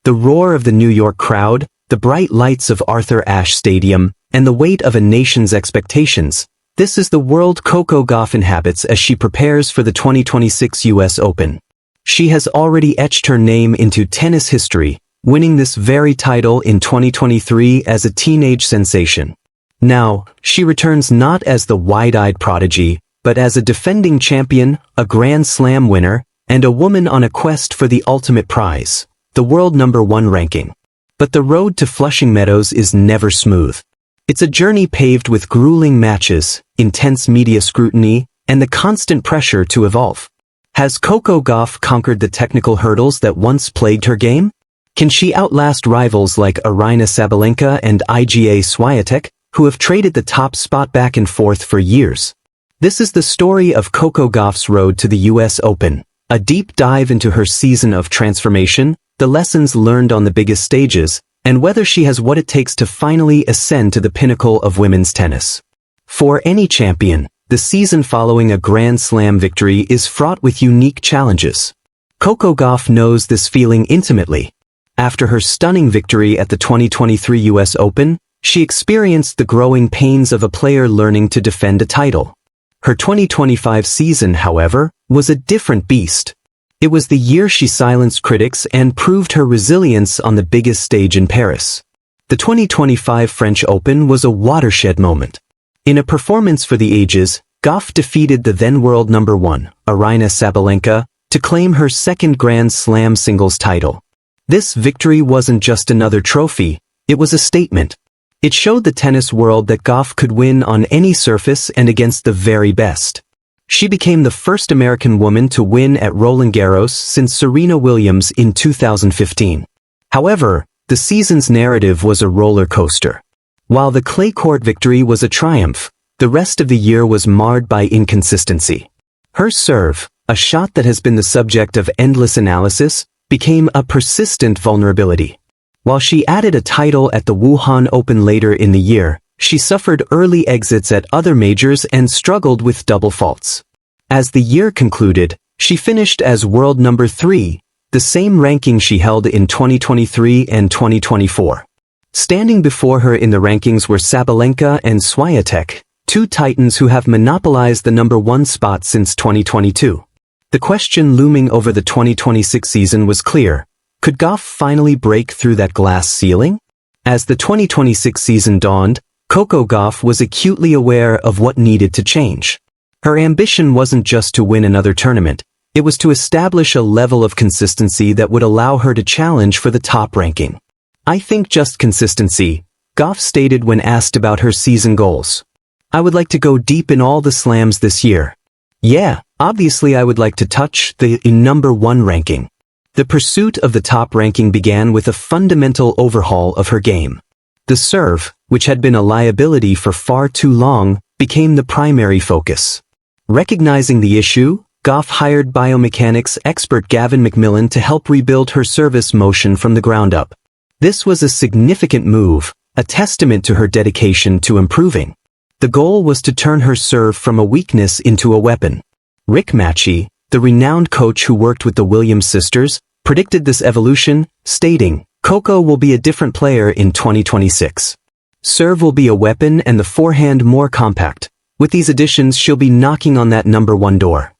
The roar of the New York crowd, the bright lights of Arthur Ashe Stadium, and the weight of a nation's expectations. This is the world Coco Gauff inhabits as she prepares for the 2026 US Open. She has already etched her name into tennis history, winning this very title in 2023 as a teenage sensation. Now, she returns not as the wide-eyed prodigy, but as a defending champion, a Grand Slam winner, and a woman on a quest for the ultimate prize, the world #1 ranking. But the road to Flushing Meadows is never smooth. It's a journey paved with grueling matches, intense media scrutiny, and the constant pressure to evolve. Has Coco Gauff conquered the technical hurdles that once plagued her game? Can she outlast rivals like Aryna Sabalenka and Iga Swiatek, who have traded the top spot back and forth for years? This is the story of Coco Gauff's road to the US Open, a deep dive into her season of transformation, the lessons learned on the biggest stages, and whether she has what it takes to finally ascend to the pinnacle of women's tennis. For any champion, the season following a Grand Slam victory is fraught with unique challenges. Coco Gauff knows this feeling intimately. After her stunning victory at the 2023 US Open, she experienced the growing pains of a player learning to defend a title. Her 2025 season, however, was a different beast. It was the year she silenced critics and proved her resilience on the biggest stage in Paris. The 2025 French Open was a watershed moment. In a performance for the ages, Gauff defeated the then world #1, Aryna Sabalenka, to claim her second Grand Slam singles title. This victory wasn't just another trophy, it was a statement. It showed the tennis world that Gauff could win on any surface and against the very best. She became the first American woman to win at Roland Garros since Serena Williams in 2015. However, the season's narrative was a roller coaster. While the clay court victory was a triumph, the rest of the year was marred by inconsistency. Her serve, a shot that has been the subject of endless analysis, became a persistent vulnerability. While she added a title at the Wuhan Open later in the year, she suffered early exits at other majors and struggled with double faults. As the year concluded, she finished as world #3, the same ranking she held in 2023 and 2024. Standing before her in the rankings were Sabalenka and Swiatek, two titans who have monopolized the #1 spot since 2022. The question looming over the 2026 season was clear. Could Gauff finally break through that glass ceiling? As the 2026 season dawned, Coco Gauff was acutely aware of what needed to change. Her ambition wasn't just to win another tournament, it was to establish a level of consistency that would allow her to challenge for the top ranking. "I think just consistency," Gauff stated when asked about her season goals. "I would like to go deep in all the slams this year. Yeah, obviously I would like to touch the #1 ranking." The pursuit of the top ranking began with a fundamental overhaul of her game. The serve, which had been a liability for far too long, became the primary focus. Recognizing the issue, Gauff hired biomechanics expert Gavin McMillan to help rebuild her service motion from the ground up. This was a significant move, a testament to her dedication to improving. The goal was to turn her serve from a weakness into a weapon. Rick Matchey, the renowned coach who worked with the Williams sisters, predicted this evolution, stating, "Coco will be a different player in 2026. Serve will be a weapon and the forehand more compact. With these additions, she'll be knocking on that #1 door."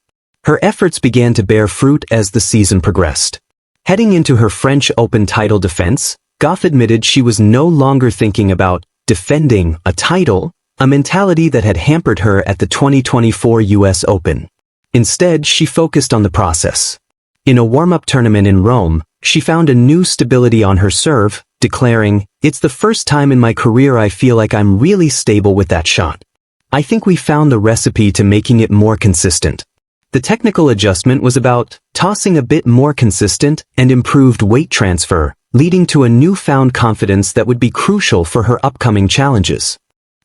Her efforts began to bear fruit as the season progressed. Heading into her French Open title defense, Gauff admitted she was no longer thinking about defending a title, a mentality that had hampered her at the 2024 US Open. Instead, she focused on the process. In a warm-up tournament in Rome, she found a new stability on her serve, declaring, "It's the first time in my career I feel like I'm really stable with that shot. I think we found the recipe to making it more consistent." The technical adjustment was about tossing a bit more consistent and improved weight transfer, leading to a newfound confidence that would be crucial for her upcoming challenges.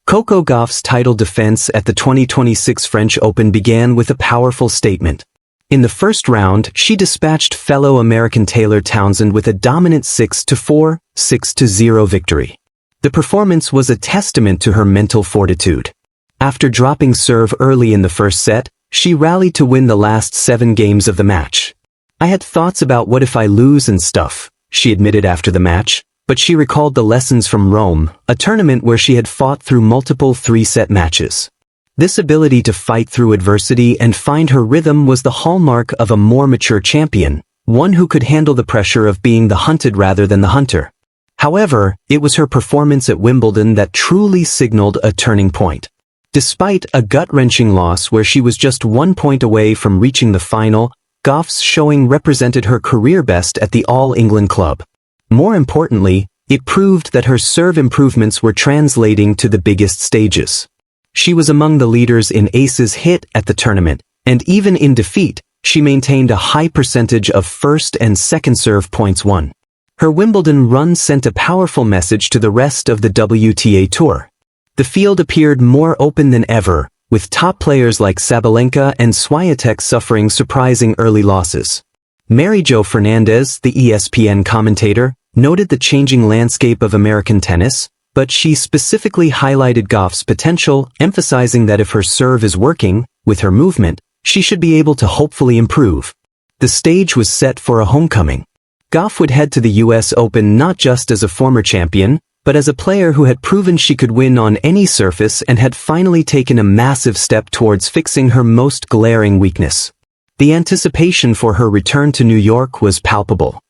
Coco Gauff's title defense at the 2026 French Open began with a powerful statement. In the first round, she dispatched fellow American Taylor Townsend with a dominant 6-4, 6-0 victory. The performance was a testament to her mental fortitude. After dropping serve early in the first set, she rallied to win the last 7 games of the match. "I had thoughts about what if I lose and stuff," she admitted after the match, but she recalled the lessons from Rome, a tournament where she had fought through multiple three-set matches. This ability to fight through adversity and find her rhythm was the hallmark of a more mature champion, one who could handle the pressure of being the hunted rather than the hunter. However, it was her performance at Wimbledon that truly signaled a turning point. Despite a gut-wrenching loss where she was just 1 point away from reaching the final, Gauff's showing represented her career best at the All England club. More importantly, it proved that her serve improvements were translating to the biggest stages. She was among the leaders in aces hit at the tournament, and even in defeat, she maintained a high percentage of first and second serve points won. Her Wimbledon run sent a powerful message to the rest of the WTA Tour. The field appeared more open than ever, with top players like Sabalenka and Swiatek suffering surprising early losses. Mary Jo Fernandez, the ESPN commentator, noted the changing landscape of American tennis, but she specifically highlighted Gauff's potential, emphasizing that if her serve is working, with her movement, she should be able to hopefully improve. The stage was set for a homecoming. Gauff would head to the US Open not just as a former champion, but as a player who had proven she could win on any surface and had finally taken a massive step towards fixing her most glaring weakness. The anticipation for her return to New York was palpable.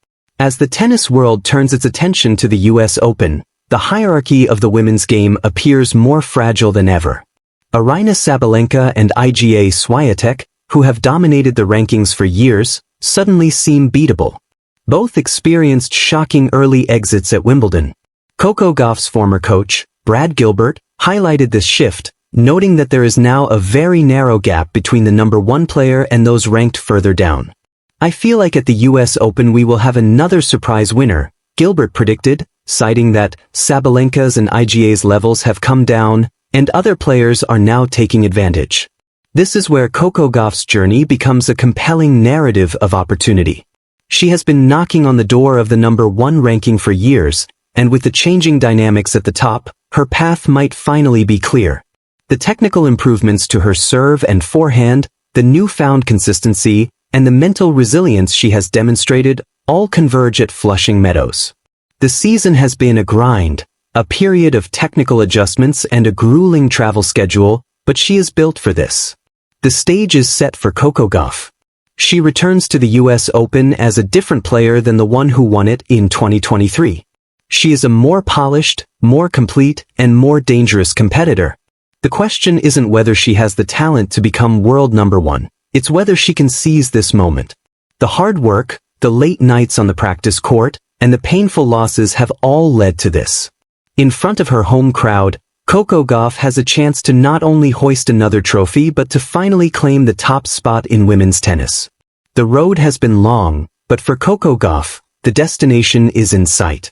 As the tennis world turns its attention to the US Open, the hierarchy of the women's game appears more fragile than ever. Aryna Sabalenka and Iga Swiatek, who have dominated the rankings for years, suddenly seem beatable. Both experienced shocking early exits at Wimbledon. Coco Gauff's former coach, Brad Gilbert, highlighted this shift, noting that there is now a very narrow gap between the #1 player and those ranked further down. "I feel like at the US Open we will have another surprise winner," Gilbert predicted, citing that Sabalenka's and Iga's levels have come down, and other players are now taking advantage. This is where Coco Gauff's journey becomes a compelling narrative of opportunity. She has been knocking on the door of the #1 ranking for years, and with the changing dynamics at the top, her path might finally be clear. The technical improvements to her serve and forehand, the newfound consistency, and the mental resilience she has demonstrated all converge at Flushing Meadows. The season has been a grind, a period of technical adjustments and a grueling travel schedule, but she is built for this. The stage is set for Coco Gauff. She returns to the US Open as a different player than the one who won it in 2023. She is a more polished, more complete, and more dangerous competitor. The question isn't whether she has the talent to become world #1. It's whether she can seize this moment. The hard work, the late nights on the practice court, and the painful losses have all led to this. In front of her home crowd, Coco Gauff has a chance to not only hoist another trophy but to finally claim the top spot in women's tennis. The road has been long, but for Coco Gauff, the destination is in sight.